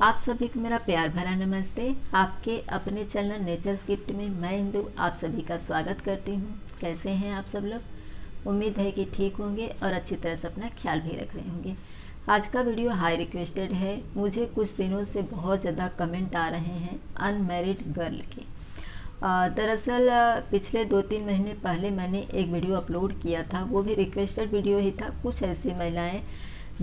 आप सभी को मेरा प्यार भरा नमस्ते। आपके अपने चैनल नेचर्स गिफ्ट में मैं इंदु आप सभी का स्वागत करती हूँ। कैसे हैं आप सब लोग? उम्मीद है कि ठीक होंगे और अच्छी तरह से अपना ख्याल भी रख रहे होंगे। आज का वीडियो हाई रिक्वेस्टेड है। मुझे कुछ दिनों से बहुत ज़्यादा कमेंट आ रहे हैं अनमैरिड गर्ल के। दरअसल पिछले 2-3 महीने पहले मैंने एक वीडियो अपलोड किया था, वो भी रिक्वेस्टेड वीडियो ही था। कुछ ऐसी महिलाएं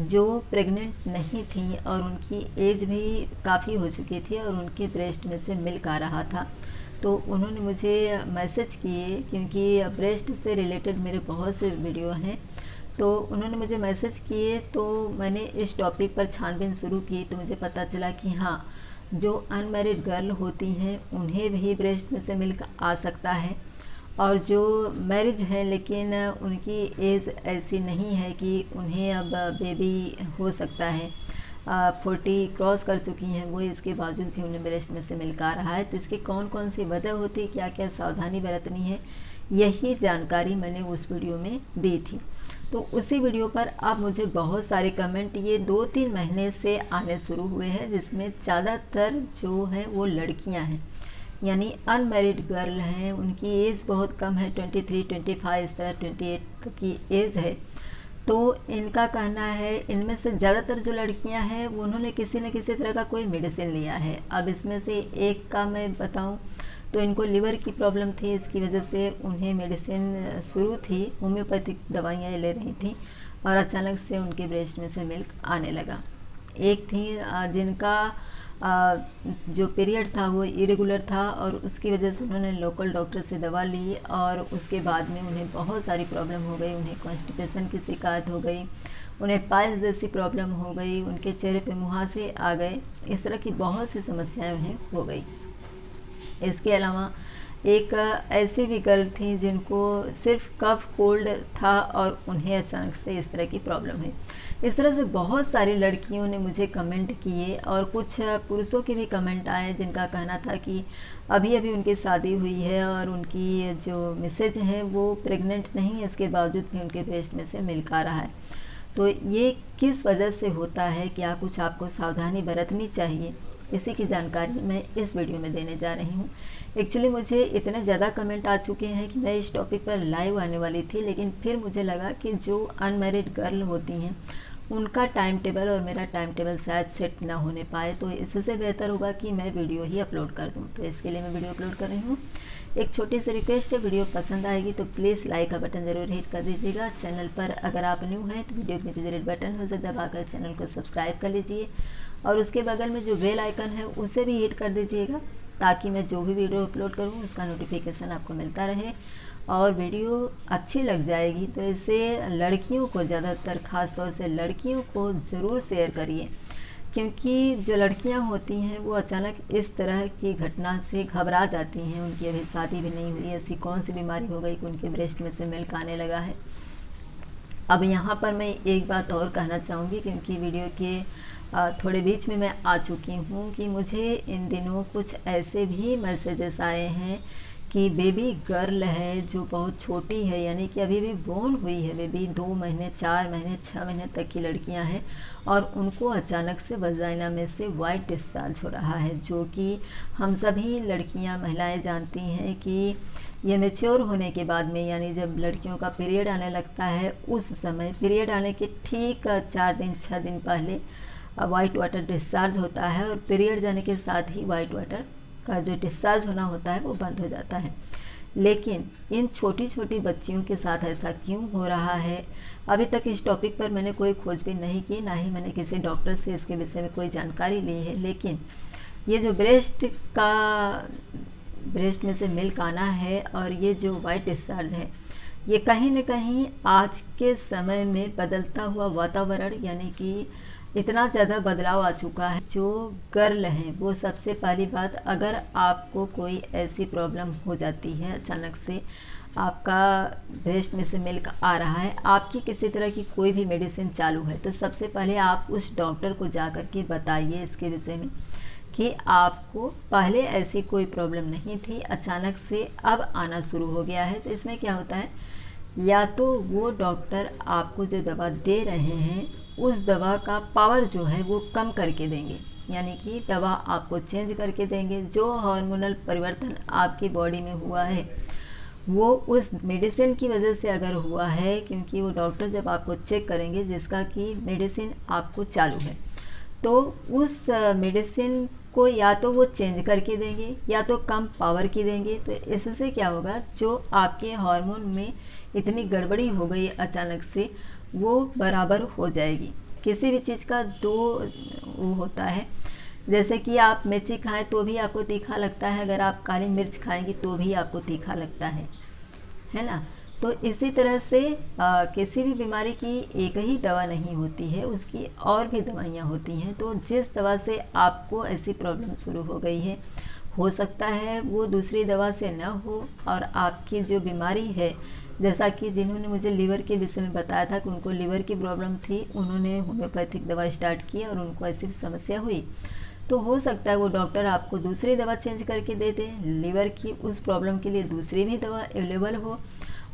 जो प्रेग्नेंट नहीं थी और उनकी एज भी काफ़ी हो चुकी थी और उनके ब्रेस्ट में से मिल्क आ रहा था, तो उन्होंने मुझे मैसेज किए, क्योंकि ब्रेस्ट से रिलेटेड मेरे बहुत से वीडियो हैं, तो उन्होंने मुझे मैसेज किए। तो मैंने इस टॉपिक पर छानबीन शुरू की, तो मुझे पता चला कि हाँ, जो अनमैरिड गर्ल होती हैं उन्हें भी ब्रेस्ट में से मिल्क आ सकता है, और जो मैरिज है लेकिन उनकी एज ऐसी नहीं है कि उन्हें अब बेबी हो सकता है, 40 क्रॉस कर चुकी हैं वो, इसके बावजूद भी उन्हें ब्रेस्ट में से मिल्क आ रहा है। तो इसकी कौन कौन सी वजह होती है, क्या क्या सावधानी बरतनी है, यही जानकारी मैंने उस वीडियो में दी थी। तो उसी वीडियो पर अब मुझे बहुत सारे कमेंट ये 2-3 महीने से आने शुरू हुए हैं, जिसमें ज़्यादातर जो हैं वो लड़कियां हैं, यानी अनमैरिड गर्ल हैं। उनकी एज बहुत कम है, 23, 25, इस तरह 28 तक की एज है। तो इनका कहना है, इनमें से ज़्यादातर जो लड़कियां हैं वो उन्होंने किसी न किसी तरह का कोई मेडिसिन लिया है। अब इसमें से एक का मैं बताऊं तो इनको लिवर की प्रॉब्लम थी, इसकी वजह से उन्हें मेडिसिन शुरू थी, होम्योपैथिक दवाइयाँ ले रही थी, और अचानक से उनके ब्रेस्ट में से मिल्क आने लगा। एक थी जिनका जो पीरियड था वो इरेगुलर था, और उसकी वजह से उन्होंने लोकल डॉक्टर से दवा ली, और उसके बाद में उन्हें बहुत सारी प्रॉब्लम हो गई। उन्हें कॉन्स्टिपेशन की शिकायत हो गई, उन्हें पाइल्स जैसी प्रॉब्लम हो गई, उनके चेहरे पे मुहासे आ गए, इस तरह की बहुत सी समस्याएं उन्हें हो गई। इसके अलावा एक ऐसी भी गर्ल थी जिनको सिर्फ कफ कोल्ड था और उन्हें अचानक से इस तरह की प्रॉब्लम है। इस तरह से बहुत सारी लड़कियों ने मुझे कमेंट किए, और कुछ पुरुषों के भी कमेंट आए जिनका कहना था कि अभी अभी उनकी शादी हुई है और उनकी जो मिसेज हैं वो प्रेग्नेंट नहीं है, इसके बावजूद भी उनके ब्रेस्ट में से मिल्क आ रहा है। तो ये किस वजह से होता है, क्या कुछ आपको सावधानी बरतनी चाहिए, इसी की जानकारी मैं इस वीडियो में देने जा रही हूँ। एक्चुअली मुझे इतने ज़्यादा कमेंट आ चुके हैं कि मैं इस टॉपिक पर लाइव आने वाली थी, लेकिन फिर मुझे लगा कि जो अनमैरिड गर्ल होती हैं उनका टाइम टेबल और मेरा टाइम टेबल शायद सेट ना होने पाए, तो इससे बेहतर होगा कि मैं वीडियो ही अपलोड कर दूँ। तो इसके लिए मैं वीडियो अपलोड कर रही हूँ। एक छोटी सी रिक्वेस्ट है, वीडियो पसंद आएगी तो प्लीज़ लाइक का बटन ज़रूर हिट कर दीजिएगा। चैनल पर अगर आप न्यू हैं तो वीडियो के नीचे जो रेड बटन है उसे दबाकर चैनल को सब्सक्राइब कर लीजिए, और उसके बगल में जो बेल आइकन है उसे भी हिट कर दीजिएगा, ताकि मैं जो भी वीडियो अपलोड करूँ उसका नोटिफिकेशन आपको मिलता रहे। और वीडियो अच्छी लग जाएगी तो इसे लड़कियों को, ज़्यादातर ख़ास तौर से लड़कियों को ज़रूर शेयर करिए, क्योंकि जो लड़कियां होती हैं वो अचानक इस तरह की घटना से घबरा जाती हैं। उनकी अभी शादी भी नहीं हुई, ऐसी कौन सी बीमारी हो गई कि उनके ब्रेस्ट में से मिल्क आने लगा है। अब यहाँ पर मैं एक बात और कहना चाहूँगी, क्योंकि वीडियो के थोड़े बीच में मैं आ चुकी हूँ, कि मुझे इन दिनों कुछ ऐसे भी मैसेजेस आए हैं कि बेबी गर्ल है जो बहुत छोटी है, यानी कि अभी भी बोर्न हुई है बेबी, 2 महीने, 4 महीने, 6 महीने तक की लड़कियां हैं, और उनको अचानक से वजाइना में से वाइट डिस्चार्ज हो रहा है, जो कि हम सभी लड़कियां, महिलाएं जानती हैं कि ये मेच्योर होने के बाद में, यानी जब लड़कियों का पीरियड आने लगता है उस समय, पीरियड आने के ठीक 4 दिन 6 दिन पहले वाइट वाटर डिस्चार्ज होता है, और पीरियड जाने के साथ ही वाइट वाटर का जो डिस्चार्ज होना होता है वो बंद हो जाता है। लेकिन इन छोटी छोटी बच्चियों के साथ ऐसा क्यों हो रहा है, अभी तक इस टॉपिक पर मैंने कोई खोजबीन नहीं की, ना ही मैंने किसी डॉक्टर से इसके विषय में कोई जानकारी ली है। लेकिन ये जो ब्रेस्ट में से मिल्क आना है और ये जो वाइट डिस्चार्ज है, ये कहीं न कहीं आज के समय में बदलता हुआ वातावरण, यानी कि इतना ज़्यादा बदलाव आ चुका है। जो गर्ल हैं वो, सबसे पहली बात, अगर आपको कोई ऐसी प्रॉब्लम हो जाती है, अचानक से आपका ब्रेस्ट में से मिल्क आ रहा है, आपकी किसी तरह की कोई भी मेडिसिन चालू है, तो सबसे पहले आप उस डॉक्टर को जा कर के बताइए इसके विषय में कि आपको पहले ऐसी कोई प्रॉब्लम नहीं थी, अचानक से अब आना शुरू हो गया है। तो इसमें क्या होता है, या तो वो डॉक्टर आपको जो दवा दे रहे हैं उस दवा का पावर जो है वो कम करके देंगे, यानी कि दवा आपको चेंज करके देंगे। जो हार्मोनल परिवर्तन आपकी बॉडी में हुआ है वो उस मेडिसिन की वजह से अगर हुआ है, क्योंकि वो डॉक्टर जब आपको चेक करेंगे जिसका कि मेडिसिन आपको चालू है, तो उस मेडिसिन को या तो वो चेंज करके देंगे या तो कम पावर की देंगे। तो इससे क्या होगा, जो आपके हार्मोन में इतनी गड़बड़ी हो गई अचानक से, वो बराबर हो जाएगी। किसी भी चीज़ का दो वो होता है, जैसे कि आप मिर्ची खाएं तो भी आपको तीखा लगता है, अगर आप काली मिर्च खाएंगे तो भी आपको तीखा लगता है ना। तो इसी तरह से किसी भी बीमारी की एक ही दवा नहीं होती है, उसकी और भी दवाइयाँ होती हैं। तो जिस दवा से आपको ऐसी प्रॉब्लम शुरू हो गई है, हो सकता है वो दूसरी दवा से न हो, और आपकी जो बीमारी है, जैसा कि जिन्होंने मुझे लीवर के विषय में बताया था कि उनको लीवर की प्रॉब्लम थी, उन्होंने होम्योपैथिक दवा स्टार्ट की और उनको ऐसी समस्या हुई, तो हो सकता है वो डॉक्टर आपको दूसरी दवा चेंज करके दे दे, लीवर की उस प्रॉब्लम के लिए दूसरी भी दवा अवेलेबल हो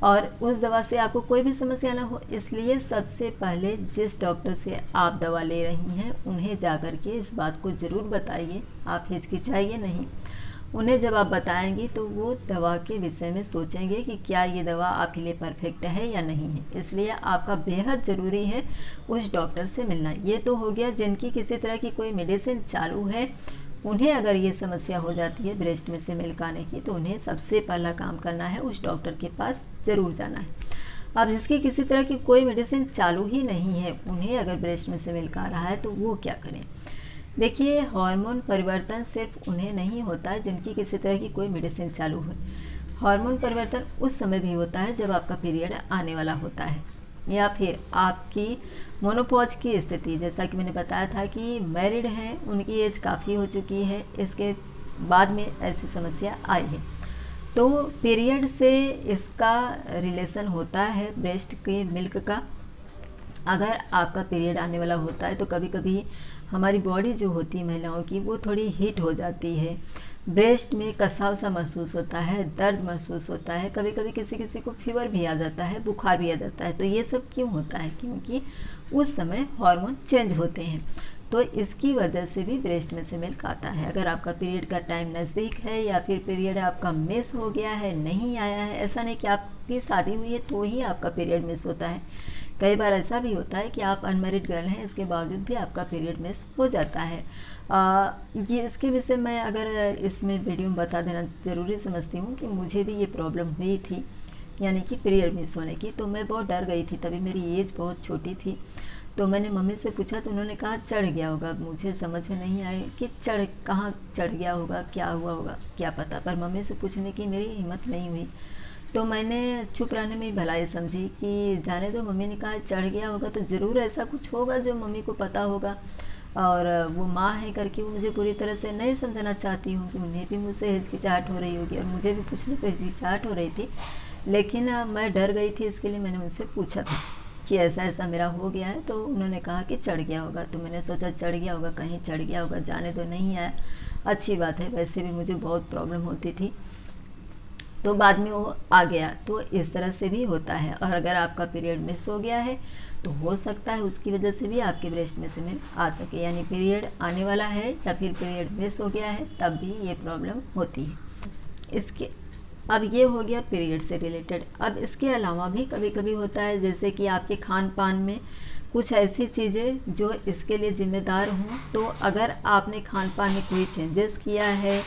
और उस दवा से आपको कोई भी समस्या ना हो। इसलिए सबसे पहले जिस डॉक्टर से आप दवा ले रही हैं उन्हें जाकर के इस बात को ज़रूर बताइए, आप हिचकिचाइए नहीं। उन्हें जब आप बताएंगी तो वो दवा के विषय में सोचेंगे कि क्या ये दवा आपके लिए परफेक्ट है या नहीं है। इसलिए आपका बेहद ज़रूरी है उस डॉक्टर से मिलना। ये तो हो गया जिनकी किसी तरह की कोई मेडिसिन चालू है, उन्हें अगर ये समस्या हो जाती है ब्रेस्ट में से मिल्क आने की, तो उन्हें सबसे पहला काम करना है उस डॉक्टर के पास ज़रूर जाना है। अब जिसकी किसी तरह की कोई मेडिसिन चालू ही नहीं है, उन्हें अगर ब्रेस्ट में से मिल्क आ रहा है तो वो क्या करें। देखिए, हार्मोन परिवर्तन सिर्फ उन्हें नहीं होता है जिनकी किसी तरह की कोई मेडिसिन चालू है। हार्मोन परिवर्तन उस समय भी होता है जब आपका पीरियड आने वाला होता है, या फिर आपकी मोनोपॉज की स्थिति, जैसा कि मैंने बताया था कि मैरिड हैं, उनकी एज काफ़ी हो चुकी है, इसके बाद में ऐसी समस्या आई है, तो पीरियड से इसका रिलेशन होता है ब्रेस्ट के मिल्क का। अगर आपका पीरियड आने वाला होता है तो कभी कभी हमारी बॉडी जो होती है महिलाओं की, वो थोड़ी हीट हो जाती है, ब्रेस्ट में कसाव सा महसूस होता है, दर्द महसूस होता है, कभी कभी किसी किसी को फीवर भी आ जाता है, बुखार भी आ जाता है। तो ये सब क्यों होता है, क्योंकि उस समय हार्मोन चेंज होते हैं, तो इसकी वजह से भी ब्रेस्ट में से मिल्क आता है। अगर आपका पीरियड का टाइम नज़दीक है या फिर पीरियड आपका मिस हो गया है, नहीं आया है, ऐसा नहीं कि आपकी शादी हुई है तो ही आपका पीरियड मिस होता है, कई बार ऐसा भी होता है कि आप अनमैरिड गर्ल हैं, इसके बावजूद भी आपका पीरियड मिस हो जाता है। ये इसके विषय मैं अगर इसमें वीडियो में बता देना ज़रूरी समझती हूँ कि मुझे भी ये प्रॉब्लम हुई थी, यानी कि पीरियड मिस होने की। तो मैं बहुत डर गई थी, तभी मेरी एज बहुत छोटी थी। तो मैंने मम्मी से पूछा तो उन्होंने कहा चढ़ गया होगा। मुझे समझ में नहीं आया कि कहाँ चढ़ गया होगा, क्या हुआ होगा, क्या पता, पर मम्मी से पूछने की मेरी हिम्मत नहीं हुई। तो मैंने चुप रहने में ही भलाई समझी कि जाने दो, मम्मी ने कहा चढ़ गया होगा तो ज़रूर ऐसा कुछ होगा जो मम्मी को पता होगा, और वो माँ है करके वो मुझे पूरी तरह से नहीं समझना चाहती हूँ कि उन्हें भी मुझसे हिचकिचाहट हो रही होगी और मुझे भी पूछने को हिचकिचाहट हो रही थी। लेकिन मैं डर गई थी, इसके लिए मैंने उनसे पूछा था कि ऐसा ऐसा मेरा हो गया है। तो उन्होंने कहा कि चढ़ गया होगा। तो मैंने सोचा चढ़ गया होगा, कहीं चढ़ गया होगा, जाने दो, नहीं आया, अच्छी बात है, वैसे भी मुझे बहुत प्रॉब्लम होती थी, तो बाद में वो आ गया। तो इस तरह से भी होता है। और अगर आपका पीरियड मिस हो गया है तो हो सकता है उसकी वजह से भी आपके ब्रेस्ट में से मिल्क आ सके, यानी पीरियड आने वाला है या फिर पीरियड मिस हो गया है, तब भी ये प्रॉब्लम होती है। इसके अब ये हो गया पीरियड से रिलेटेड। अब इसके अलावा भी कभी कभी होता है, जैसे कि आपके खान पान में कुछ ऐसी चीज़ें जो इसके लिए जिम्मेदार हों। तो अगर आपने खान पान में कोई चेंजेस किया है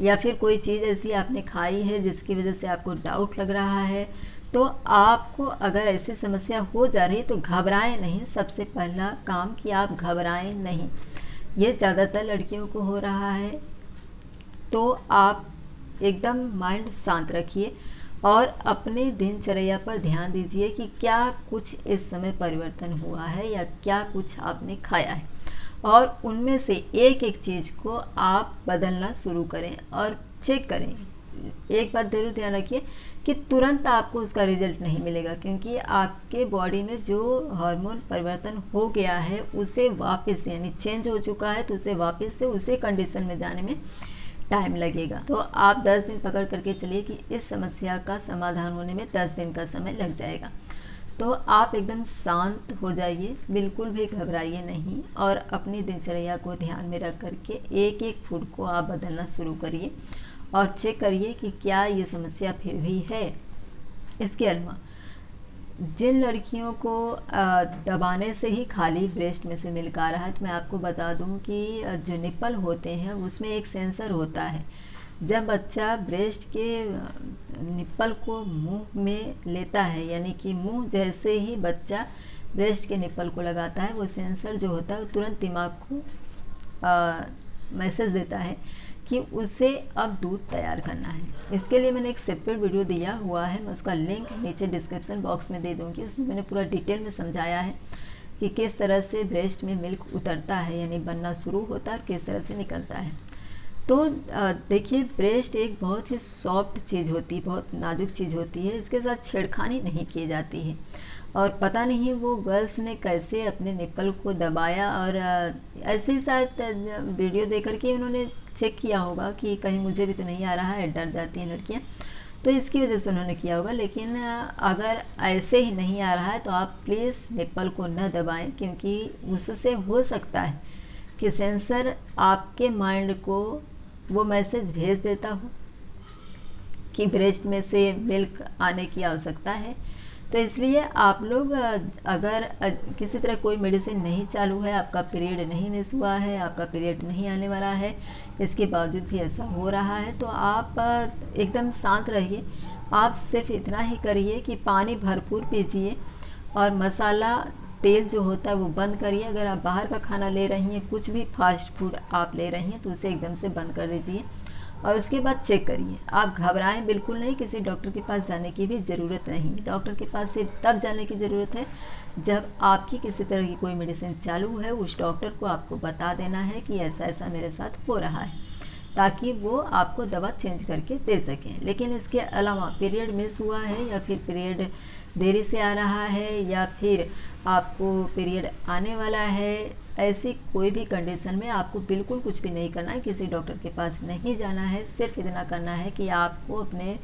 या फिर कोई चीज़ ऐसी आपने खाई है जिसकी वजह से आपको डाउट लग रहा है, तो आपको अगर ऐसी समस्या हो जा रही है तो घबराएं नहीं। सबसे पहला काम कि आप घबराएं नहीं, ये ज़्यादातर लड़कियों को हो रहा है। तो आप एकदम माइंड शांत रखिए और अपने दिनचर्या पर ध्यान दीजिए कि क्या कुछ इस समय परिवर्तन हुआ है या क्या कुछ आपने खाया है, और उनमें से एक एक चीज़ को आप बदलना शुरू करें और चेक करें। एक बात ज़रूर ध्यान रखिए कि तुरंत आपको उसका रिजल्ट नहीं मिलेगा, क्योंकि आपके बॉडी में जो हार्मोन परिवर्तन हो गया है उसे वापस, यानी चेंज हो चुका है, तो उसे वापस से उसी कंडीशन में जाने में टाइम लगेगा। तो आप 10 दिन पकड़ करके चलिए कि इस समस्या का समाधान होने में 10 दिन का समय लग जाएगा। तो आप एकदम शांत हो जाइए, बिल्कुल भी घबराइए नहीं, और अपनी दिनचर्या को ध्यान में रख करके एक एक फूड को आप बदलना शुरू करिए और चेक करिए कि क्या ये समस्या फिर भी है। इसके अलावा जिन लड़कियों को दबाने से ही खाली ब्रेस्ट में से मिल्क आ रहा है, तो मैं आपको बता दूं कि जो निप्पल होते हैं उसमें एक सेंसर होता है। जब बच्चा ब्रेस्ट के निप्पल को मुंह में लेता है, यानी कि मुंह जैसे ही बच्चा ब्रेस्ट के निप्पल को लगाता है, वो सेंसर जो होता है वो तुरंत दिमाग को मैसेज देता है कि उसे अब दूध तैयार करना है। इसके लिए मैंने एक सेपरेट वीडियो दिया हुआ है, मैं उसका लिंक नीचे डिस्क्रिप्शन बॉक्स में दे दूँगी। उसमें मैंने पूरा डिटेल में समझाया है कि किस तरह से ब्रेस्ट में मिल्क उतरता है, यानी बनना शुरू होता है और किस तरह से निकलता है। तो देखिए, ब्रेस्ट एक बहुत ही सॉफ्ट चीज़ होती है, बहुत नाजुक चीज़ होती है, इसके साथ छेड़खानी नहीं की जाती है। और पता नहीं वो गर्ल्स ने कैसे अपने निप्पल को दबाया, और ऐसे ही शायद वीडियो देख करके उन्होंने चेक किया होगा कि कहीं मुझे भी तो नहीं आ रहा है, डर जाती हैं लड़कियां, तो इसकी वजह से उन्होंने किया होगा। लेकिन अगर ऐसे ही नहीं आ रहा है तो आप प्लीज़ निप्पल को न दबाएं, क्योंकि उससे हो सकता है कि सेंसर आपके माइंड को वो मैसेज भेज देता हो कि ब्रेस्ट में से मिल्क आने की आवश्यकता है। तो इसलिए आप लोग अगर किसी तरह कोई मेडिसिन नहीं चालू है, आपका पीरियड नहीं मिस हुआ है, आपका पीरियड नहीं आने वाला है, इसके बावजूद भी ऐसा हो रहा है, तो आप एकदम शांत रहिए। आप सिर्फ इतना ही करिए कि पानी भरपूर पीजिए और मसाला तेल जो होता है वो बंद करिए। अगर आप बाहर का खाना ले रही हैं, कुछ भी फास्ट फूड आप ले रही हैं, तो उसे एकदम से बंद कर दीजिए और उसके बाद चेक करिए। आप घबराएं बिल्कुल नहीं, किसी डॉक्टर के पास जाने की भी ज़रूरत नहीं। डॉक्टर के पास सिर्फ तब जाने की ज़रूरत है जब आपकी किसी तरह की कोई मेडिसिन चालू है। उस डॉक्टर को आपको बता देना है कि ऐसा ऐसा मेरे साथ हो रहा है, ताकि वो आपको दवा चेंज करके दे सकें। लेकिन इसके अलावा पीरियड मिस हुआ है, या फिर पीरियड देरी से आ रहा है, या फिर आपको पीरियड आने वाला है, ऐसी कोई भी कंडीशन में आपको बिल्कुल कुछ भी नहीं करना है, किसी डॉक्टर के पास नहीं जाना है। सिर्फ इतना करना है कि आपको अपने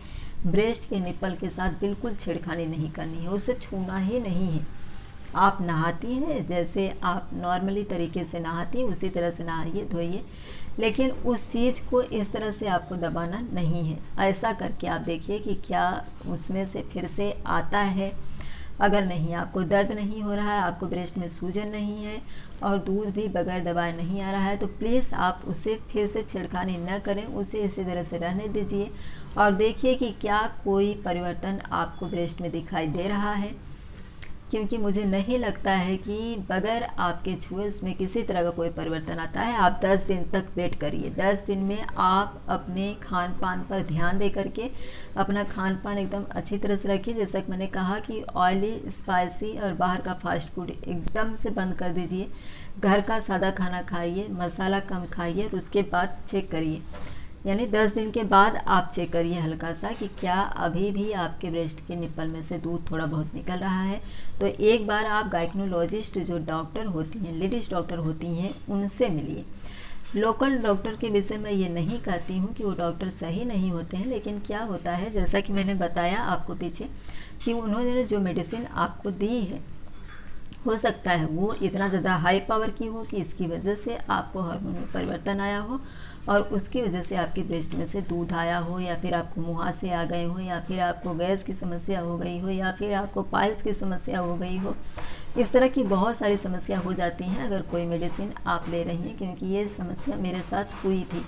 ब्रेस्ट के निप्पल के साथ बिल्कुल छेड़खानी नहीं करनी है, उसे छूना ही नहीं है। आप नहाती हैं जैसे आप नॉर्मली तरीके से नहाती हैं, उसी तरह से नहाइए, धोइए, लेकिन उस चीज़ को इस तरह से आपको दबाना नहीं है। ऐसा करके आप देखिए कि क्या उसमें से फिर से आता है। अगर नहीं, आपको दर्द नहीं हो रहा है, आपको ब्रेस्ट में सूजन नहीं है और दूध भी बगैर दबाए नहीं आ रहा है, तो प्लीज़ आप उसे फिर से छेड़खानी न करें, उसे इसी तरह से रहने दीजिए और देखिए कि क्या कोई परिवर्तन आपको ब्रेस्ट में दिखाई दे रहा है। क्योंकि मुझे नहीं लगता है कि बगैर आपके छुए उसमें किसी तरह का कोई परिवर्तन आता है। आप 10 दिन तक वेट करिए। 10 दिन में आप अपने खान पान पर ध्यान दे करके अपना खान पान एकदम अच्छी तरह से रखिए। जैसा कि मैंने कहा कि ऑयली, स्पाइसी और बाहर का फास्ट फूड एकदम से बंद कर दीजिए। घर का सादा खाना खाइए, मसाला कम खाइए और उसके बाद चेक करिए, यानी 10 दिन के बाद आप चेक करिए हल्का सा कि क्या अभी भी आपके ब्रेस्ट के निप्पल में से दूध थोड़ा बहुत निकल रहा है। तो एक बार आप गायनेकोलॉजिस्ट जो डॉक्टर होती हैं, लेडीज़ डॉक्टर होती हैं, उनसे मिलिए। लोकल डॉक्टर के विषय में ये नहीं कहती हूँ कि वो डॉक्टर सही नहीं होते हैं, लेकिन क्या होता है, जैसा कि मैंने बताया आपको पीछे, कि उन्होंने जो मेडिसिन आपको दी है, हो सकता है वो इतना ज़्यादा हाई पावर की हो कि इसकी वजह से आपको हार्मोन में परिवर्तन आया हो और उसकी वजह से आपके ब्रेस्ट में से दूध आया हो, या फिर आपको मुहासे आ गए हो, या फिर आपको गैस की समस्या हो गई हो, या फिर आपको पाइल्स की समस्या हो गई हो। इस तरह की बहुत सारी समस्या हो जाती हैं अगर कोई मेडिसिन आप ले रही हैं, क्योंकि ये समस्या मेरे साथ हुई थी।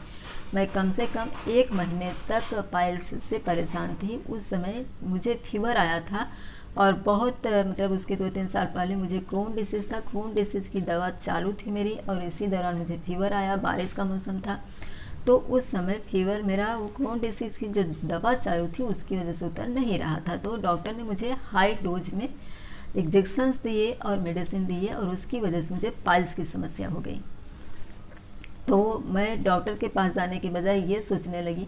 मैं कम से कम 1 महीने तक पाइल्स से परेशान थी। उस समय मुझे फीवर आया था और बहुत मतलब उसके 2-3 साल पहले मुझे क्रोन डिसीज़ था। क्रोन डिसीज़ की दवा चालू थी मेरी और इसी दौरान मुझे फीवर आया, बारिश का मौसम था, तो उस समय फीवर मेरा वो क्रोन डिसीज़ की जो दवा चालू थी उसकी वजह से उतर नहीं रहा था। तो डॉक्टर ने मुझे हाई डोज में इंजेक्शंस दिए और मेडिसिन दिए और उसकी वजह से मुझे पाइल्स की समस्या हो गई। तो मैं डॉक्टर के पास जाने के बजाय ये सोचने लगी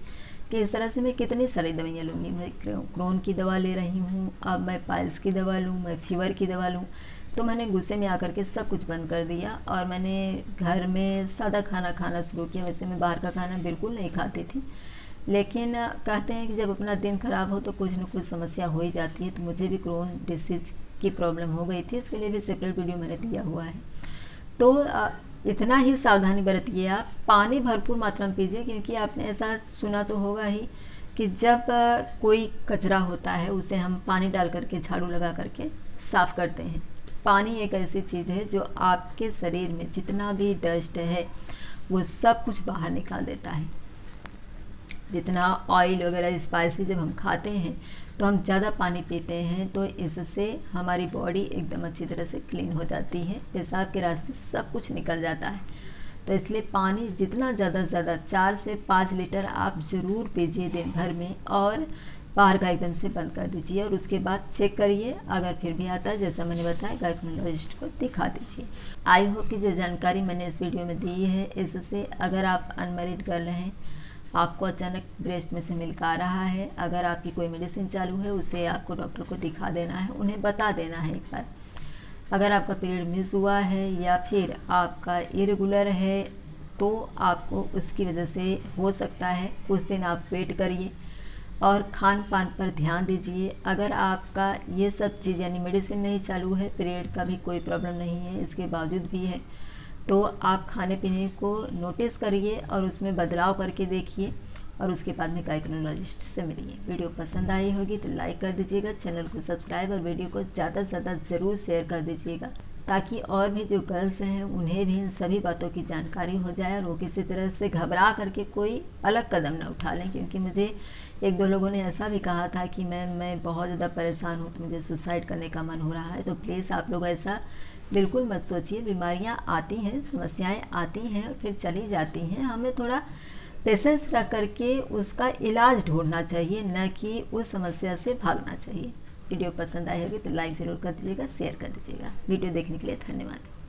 कि इस तरह से मैं कितनी सारी दवाइयाँ लूँगी। मैं क्रोन की दवा ले रही हूँ, अब मैं पाइल्स की दवा लूँ, मैं फीवर की दवा लूँ। तो मैंने गुस्से में आकर के सब कुछ बंद कर दिया और मैंने घर में सादा खाना खाना शुरू किया। वैसे मैं बाहर का खाना बिल्कुल नहीं खाती थी, लेकिन कहते हैं कि जब अपना दिन खराब हो तो कुछ न कुछ समस्या हो ही जाती है। तो मुझे भी क्रोन डिसीज़ की प्रॉब्लम हो गई थी, इसके लिए भी सेपरेट वीडियो मैंने दिया हुआ है। तो इतना ही सावधानी बरतिए, आप पानी भरपूर मात्रा में पीजिए, क्योंकि आपने ऐसा सुना तो होगा ही कि जब कोई कचरा होता है उसे हम पानी डाल करके झाड़ू लगा करके साफ़ करते हैं। पानी एक ऐसी चीज़ है जो आपके शरीर में जितना भी डस्ट है वो सब कुछ बाहर निकाल देता है। जितना ऑयल वगैरह स्पाइसी जब हम खाते हैं तो हम ज़्यादा पानी पीते हैं, तो इससे हमारी बॉडी एकदम अच्छी तरह से क्लीन हो जाती है, पेशाब के रास्ते सब कुछ निकल जाता है। तो इसलिए पानी जितना ज़्यादा से ज़्यादा 4 से 5 लीटर आप ज़रूर पीजिए दिन भर में, और बाहर का एकदम से बंद कर दीजिए। और उसके बाद चेक करिए, अगर फिर भी आता है जैसा मैंने बताया गायनेकोलॉजिस्ट को दिखा दीजिए। आई होप कि जो जानकारी मैंने इस वीडियो में दी है, इससे अगर आप अनमैरिड गर्ल हैं, आपको अचानक ब्रेस्ट में से मिल्क आ रहा है, अगर आपकी कोई मेडिसिन चालू है उसे आपको डॉक्टर को दिखा देना है, उन्हें बता देना है एक बार। अगर आपका पीरियड मिस हुआ है या फिर आपका इरेगुलर है तो आपको उसकी वजह से हो सकता है उस दिन आप वेट करिए और खान पान पर ध्यान दीजिए। अगर आपका ये सब चीज़ यानी मेडिसिन नहीं चालू है, पीरियड का भी कोई प्रॉब्लम नहीं है, इसके बावजूद भी है, तो आप खाने पीने को नोटिस करिए और उसमें बदलाव करके देखिए, और उसके बाद में गायनेकोलॉजिस्ट से मिलिए। वीडियो पसंद आई होगी तो लाइक कर दीजिएगा, चैनल को सब्सक्राइब और वीडियो को ज़्यादा से ज़्यादा ज़रूर शेयर कर दीजिएगा, ताकि और भी जो गर्ल्स हैं उन्हें भी इन सभी बातों की जानकारी हो जाए और वो किसी तरह से घबरा करके कोई अलग कदम ना उठा लें। क्योंकि मुझे 1-2 लोगों ने ऐसा भी कहा था कि मैं बहुत ज़्यादा परेशान हूँ तो मुझे सुसाइड करने का मन हो रहा है। तो प्लीज़ आप लोग ऐसा बिल्कुल मत सोचिए। बीमारियाँ आती हैं, समस्याएं आती हैं और फिर चली जाती हैं, हमें थोड़ा पेशेंस रख करके उसका इलाज ढूंढना चाहिए, न कि उस समस्या से भागना चाहिए। वीडियो पसंद आई होगी तो लाइक ज़रूर कर दीजिएगा, शेयर कर दीजिएगा। वीडियो देखने के लिए धन्यवाद।